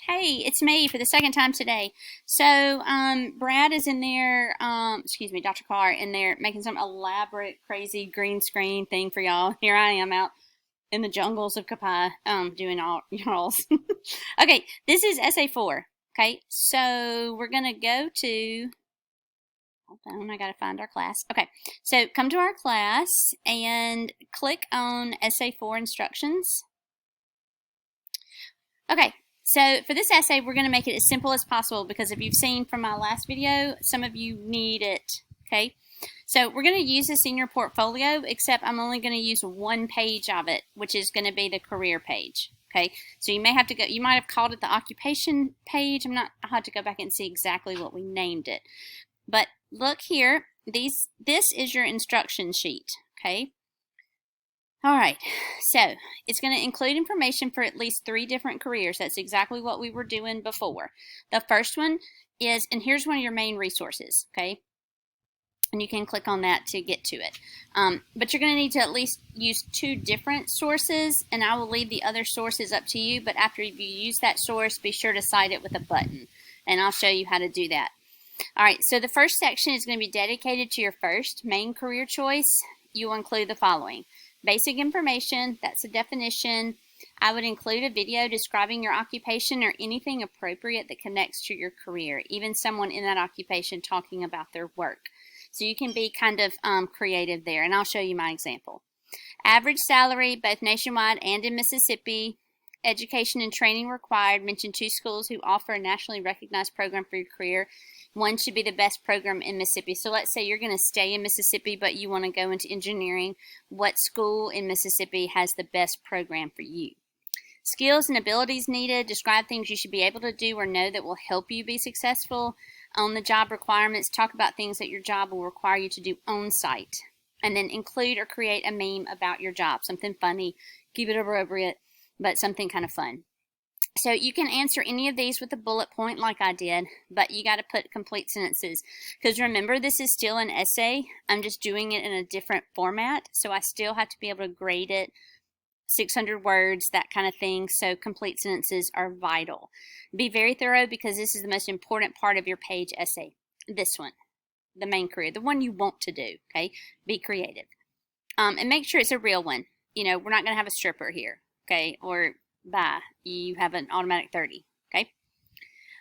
Hey, it's me for the second time today. So, Brad is in there, Dr. Carr in there making some elaborate, crazy green screen thing for y'all. Here I am out in the jungles of Kapai, doing all y'all's. Okay, this is essay 4. Okay, so we're gonna go to, hold on, I gotta find our class. Okay, so come to our class and click on essay 4 instructions. Okay, so for this essay, we're going to make it as simple as possible because if you've seen from my last video, some of you need it, okay? So we're going to use this in your portfolio, except I'm only going to use one page of it, which is going to be the career page, okay? So you may have to go, you might have called it the occupation page. I'll have to go back and see exactly what we named it. But look here, this is your instruction sheet, okay? All right, so it's going to include information for at least 3 different careers. That's exactly what we were doing before. The first one is, and here's one of your main resources, okay? And you can click on that to get to it. But you're going to need to at least use 2 different sources, and I will leave the other sources up to you. But after you use that source, be sure to cite it with a button, and I'll show you how to do that. All right, so the first section is going to be dedicated to your first main career choice. You will include the following. Basic information, that's a definition. I would include a video describing your occupation or anything appropriate that connects to your career, even someone in that occupation talking about their work. So you can be kind of creative there, and I'll show you my example. Average salary, both nationwide and in Mississippi. Education and training required. Mention 2 schools who offer a nationally recognized program for your career. One should be the best program in Mississippi. So let's say you're going to stay in Mississippi, but you want to go into engineering. What school in Mississippi has the best program for you? Skills and abilities needed. Describe things you should be able to do or know that will help you be successful. On the job requirements, talk about things that your job will require you to do on site. And then include or create a meme about your job. Something funny. Keep it appropriate, but something kind of fun. So you can answer any of these with a bullet point like I did, but you got to put complete sentences. Because remember, this is still an essay. I'm just doing it in a different format, so I still have to be able to grade it, 600 words, that kind of thing. So complete sentences are vital. Be very thorough because this is the most important part of your page essay. This one, the main career, the one you want to do, okay? Be creative. And make sure it's a real one. You know, we're not going to have a stripper here, okay? Or bye, you have an automatic 30, okay?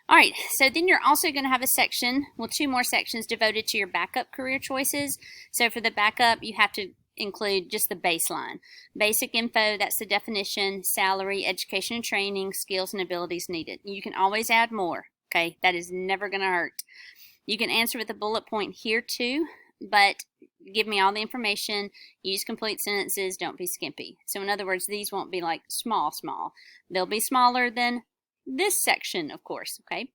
All right, so then you're also going to have a section, well, 2 more sections devoted to your backup career choices. So for the backup, you have to include just the baseline. Basic info, that's the definition, salary, education and training, skills and abilities needed. You can always add more, okay? That is never going to hurt. You can answer with a bullet point here too, but give me all the information, use complete sentences, don't be skimpy. So in other words, these won't be like small. They'll be smaller than this section, of course, okay?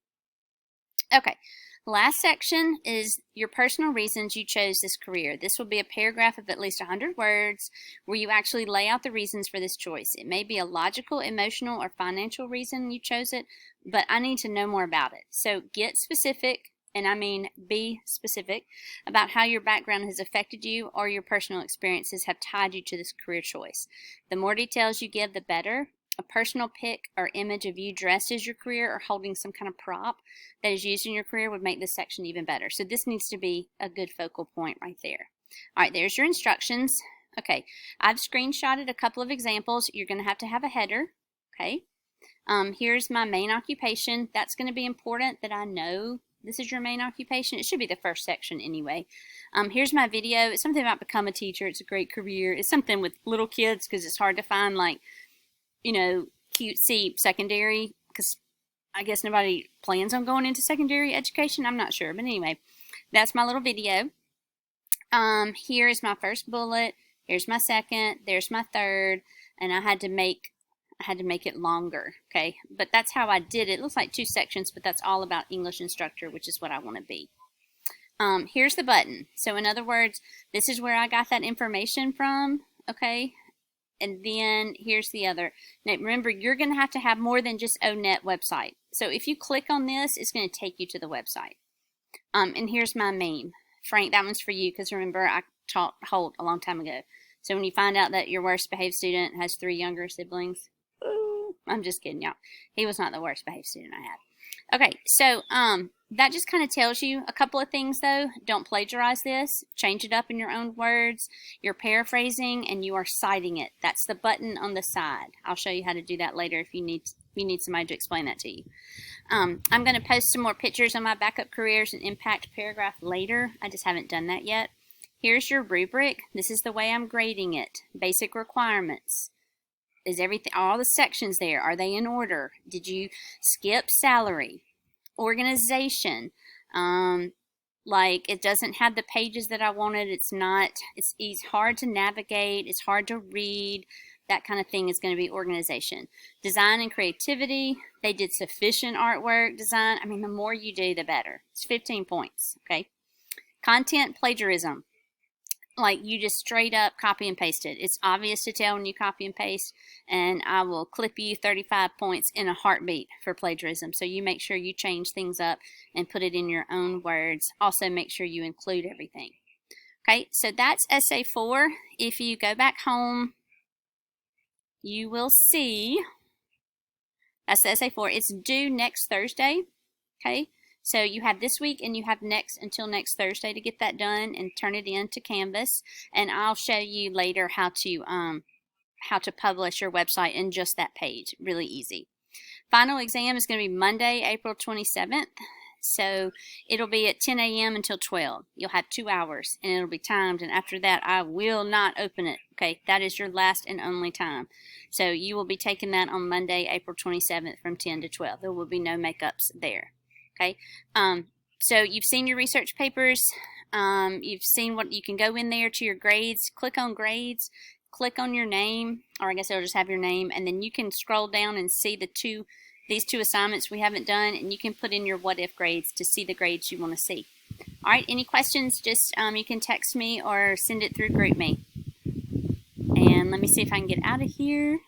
Okay, last section is your personal reasons you chose this career. This will be a paragraph of at least 100 words where you actually lay out the reasons for this choice. It may be a logical, emotional, or financial reason you chose it, but I need to know more about it. So get specific. And I mean be specific about how your background has affected you or your personal experiences have tied you to this career choice. The more details you give, the better. A personal pic or image of you dressed as your career or holding some kind of prop that is used in your career would make this section even better. So this needs to be a good focal point right there. All right, there's your instructions. Okay, I've screenshotted a couple of examples. You're going to have a header, okay? Here's my main occupation. That's going to be important that I know this is your main occupation. It should be the first section anyway. Here's my video. It's something about become a teacher. It's a great career. It's something with little kids because it's hard to find, like, you know, cutesy secondary, because I guess nobody plans on going into secondary education. I'm not sure. But anyway, that's my little video. Here is my first bullet. Here's my second. There's my third. And I had to make it longer, okay? But that's how I did it. It looks like 2 sections, but that's all about English instructor, which is what I want to be. Here's the button. So in other words, this is where I got that information from, okay? And then here's the other. Now remember, you're going to have more than just O-Net website. So if you click on this, it's going to take you to the website. And here's my meme. Frank, that one's for you because remember, I taught Holt a long time ago. So when you find out that your worst behaved student has 3 younger siblings, I'm just kidding, y'all. He was not the worst behaved student I had. Okay, so that just kind of tells you a couple of things, though. Don't plagiarize this. Change it up in your own words. You're paraphrasing and you are citing it. That's the button on the side. I'll show you how to do that later if you need somebody to explain that to you. I'm going to post some more pictures on my backup careers and impact paragraph later. I just haven't done that yet. Here's your rubric. This is the way I'm grading it. Basic requirements. Is everything, all the sections there, are they in order? Did you skip salary? Organization. Like it doesn't have the pages that I wanted. It's hard to navigate. It's hard to read. That kind of thing is going to be organization. Design and creativity. They did sufficient artwork design. I mean, the more you do, the better. It's 15 points, okay? Content plagiarism. Like you just straight up copy and paste it. It's obvious to tell when you copy and paste, and I will clip you 35 points in a heartbeat for plagiarism. So you make sure you change things up and put it in your own words. Also make sure you include everything. Okay, so that's Essay 4. If you go back home, you will see that's Essay 4. It's due next Thursday. Okay. So you have this week and you have until next Thursday to get that done and turn it in to Canvas. And I'll show you later how to publish your website in just that page. Really easy. Final exam is going to be Monday, April 27th. So it'll be at 10 a.m. until 12. You'll have 2 hours and it'll be timed. And after that, I will not open it. Okay, that is your last and only time. So you will be taking that on Monday, April 27th from 10 to 12. There will be no makeups there. Okay, so you've seen your research papers. You've seen what you can go in there to your grades. Click on grades. Click on your name, or I guess it'll just have your name, and then you can scroll down and see these two assignments we haven't done, and you can put in your what if grades to see the grades you want to see. All right, any questions? Just you can text me or send it through GroupMe. And let me see if I can get out of here.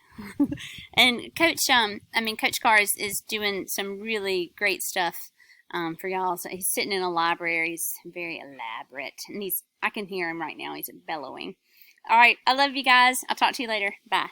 And Coach Carr is doing some really great stuff for y'all. So he's sitting in a library. He's very elaborate, and I can hear him right now. He's bellowing. All right, I love you guys. I'll talk to you later. Bye.